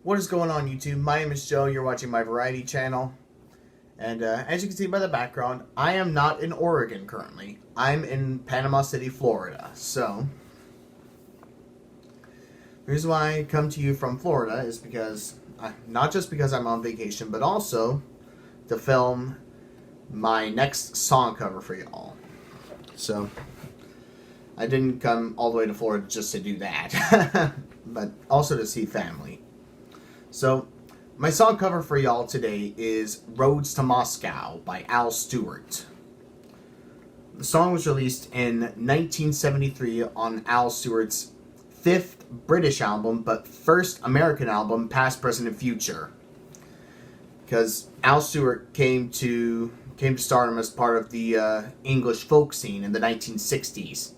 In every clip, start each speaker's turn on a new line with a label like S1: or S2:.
S1: What is going on, YouTube? My name is Joe. You're watching my variety channel. And as you can see by the background, I am not in Oregon currently. I'm in Panama City, Florida. So, the reason why I come to you from Florida is because, not just because I'm on vacation, but also to film my next song cover for y'all. So, I didn't come all the way to Florida just to do that, but also to see family. So, my song cover for y'all today is Roads to Moscow by Stewart. The song was released in 1973 on Stewart's fifth British album, but first American album, Past, Present, and Future. Because Stewart came to stardom as part of the English folk scene in the 1960s.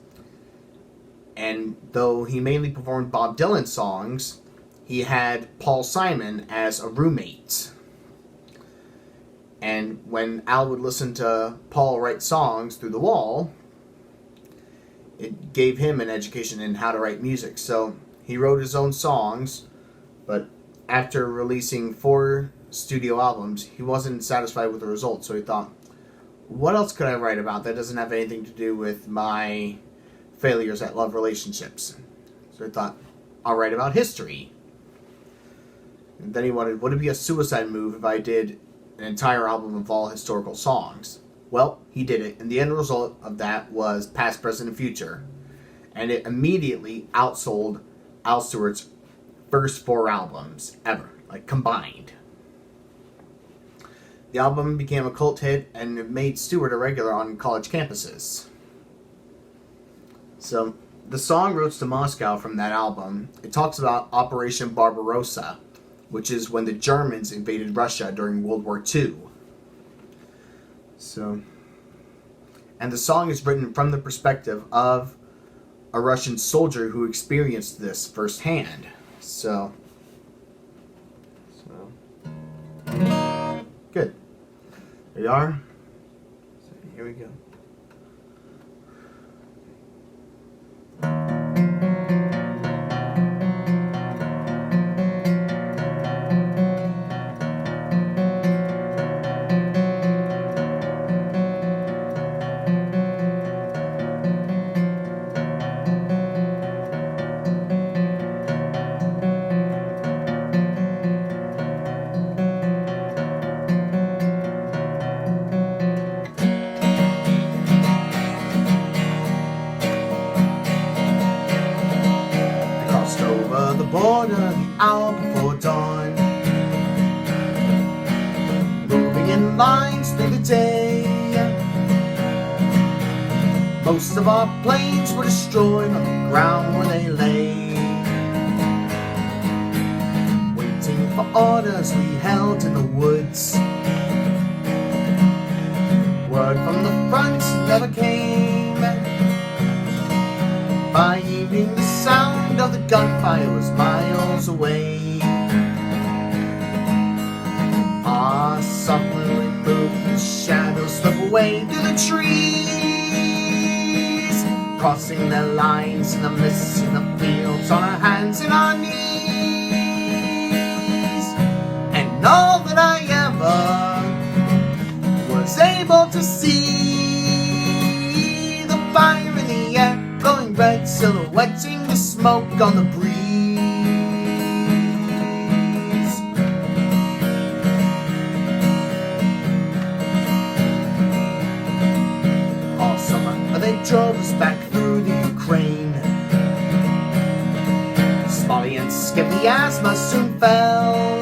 S1: And though he mainly performed Bob Dylan songs, he had Paul Simon as a roommate. And when Al would listen to Paul write songs through the wall, it gave him an education in how to write music. So he wrote his own songs, but after releasing 4 studio albums, he wasn't satisfied with the results. So he thought, what else could I write about that doesn't have anything to do with my failures at love relationships? So he thought, I'll write about history. And then he wondered, would it be a suicide move if I did an entire album of all historical songs? Well, he did it, and the end result of that was Past, Present, and Future. And it immediately outsold Al Stewart's first 4 albums ever, combined. The album became a cult hit, and it made Stewart a regular on college campuses. So, the song Roads to Moscow from that album, it talks about Operation Barbarossa, which is when the Germans invaded Russia during World War II. So, and the song is written from the perspective of a Russian soldier who experienced this firsthand. So good. There you are. So here we go. Over the border the hour before dawn, moving in lines through the day. Most of our planes were destroyed on the ground where they lay. Waiting for orders we held in the woods. Word from the front never came. By evening the sound of the gunfire was miles away. Softly we moved, the shadows slip away through the trees, crossing their lines in the mist in the fields, on our hands and our knees. And all that I ever was able to see, the fire in the air glowing red, silhouetting the smoke on the breeze. All summer they drove us back through the Ukraine. Smolensk and the asthma soon fell.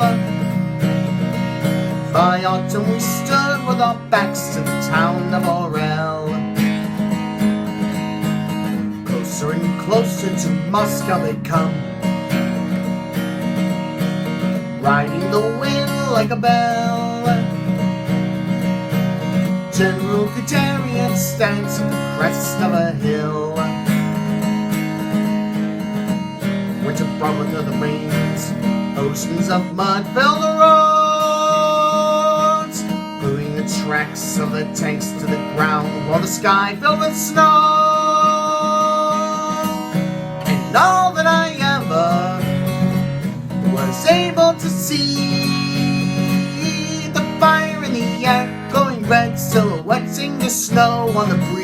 S1: By autumn we stood with our backs to the town of Orel. Closer and closer to Moscow they come, riding the wind like a bell. General Guderian stands on the crest of a hill. Winter brought with her the rains, oceans of mud fill the roads, gluing the tracks of the tanks to the ground while the sky filled with snow. And all that I ever was was able to see the fire in the air, glowing red, silhouetting the snow on the breeze.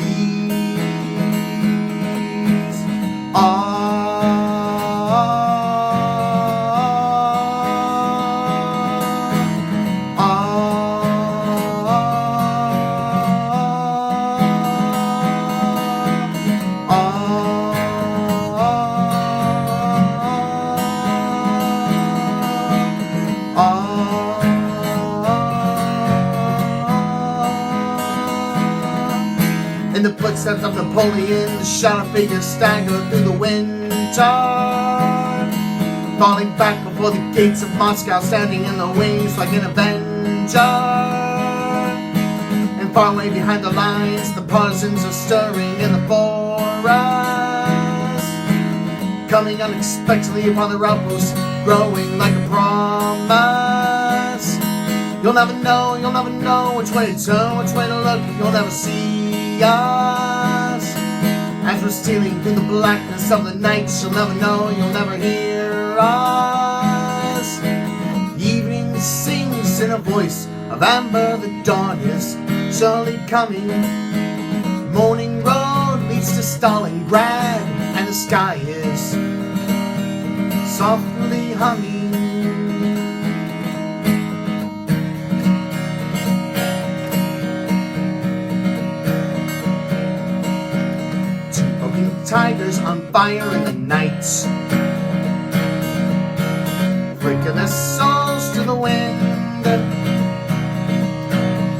S1: In the footsteps of Napoleon, the shadow figures stagger through the winter, falling back before the gates of Moscow, standing in the wings like an avenger. And far away behind the lines, the partisans are stirring in the forest, coming unexpectedly upon their outposts, growing like a promise. You'll never know which way to turn, which way to look. You'll never see us as we're stealing through the blackness of the night. You'll never know, you'll never hear us. The evening sings in a voice of amber. The dawn is surely coming. Morning road leads to Stalingrad, and the sky is softly humming. Tigers on fire in the night, flicker their souls to the wind.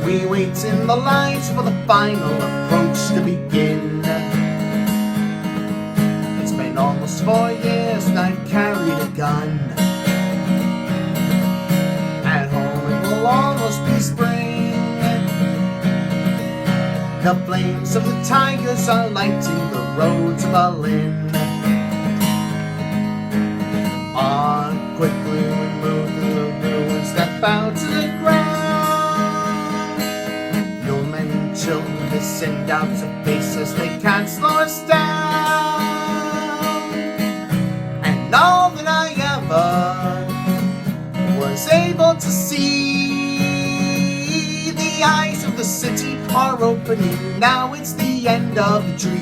S1: We wait in the lines for the final approach to begin. It's been almost 4 years and I've carried a gun. At home it will almost be spring. The flames of the tigers are lighting the road to Berlin. On quickly we move through the ruins, step out to the ground. Your men and children descend out to face us, they can't slow us down. And all that I ever was able to see, the eyes of the city are opening, now it's the end of the dream.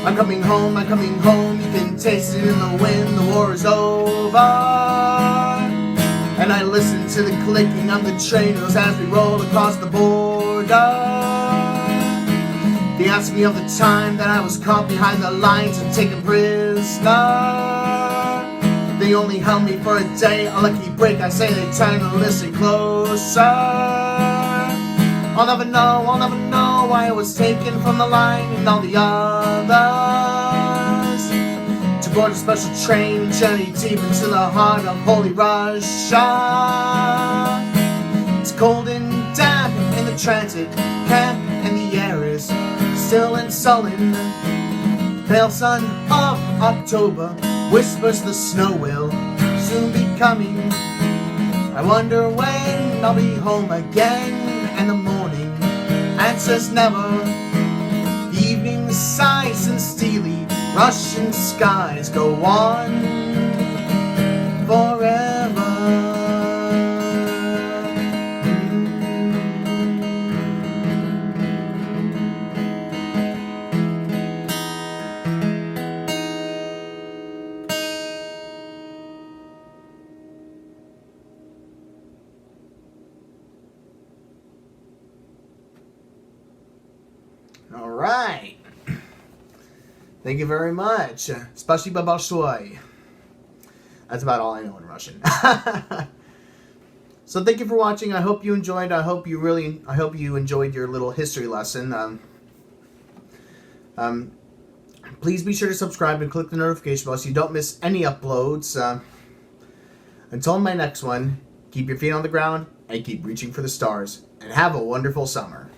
S1: I'm coming home, you can taste it in the wind, the war is over. And I listen to the clicking of the train wheels as we roll across the border. They ask me of the time that I was caught behind the lines and taken prisoner. They only held me for a day, a lucky break, I say they trying to listen closer. I'll never know why I was taken from the line and all the others, to board a special train, journey deep into the heart of Holy Russia. It's cold and damp in the transit camp, and the air is still and sullen. The pale sun of October whispers the snow will soon be coming. I wonder when I'll be home again, and the morning answers never. The evening sighs and steely Russian skies go on forever. All right. Thank you very much. Spasibo большое. That's about all I know in Russian. So thank you for watching. I hope you enjoyed. I hope you enjoyed your little history lesson. Please be sure to subscribe and click the notification bell so you don't miss any uploads. Until my next one, keep your feet on the ground, and keep reaching for the stars. And have a wonderful summer.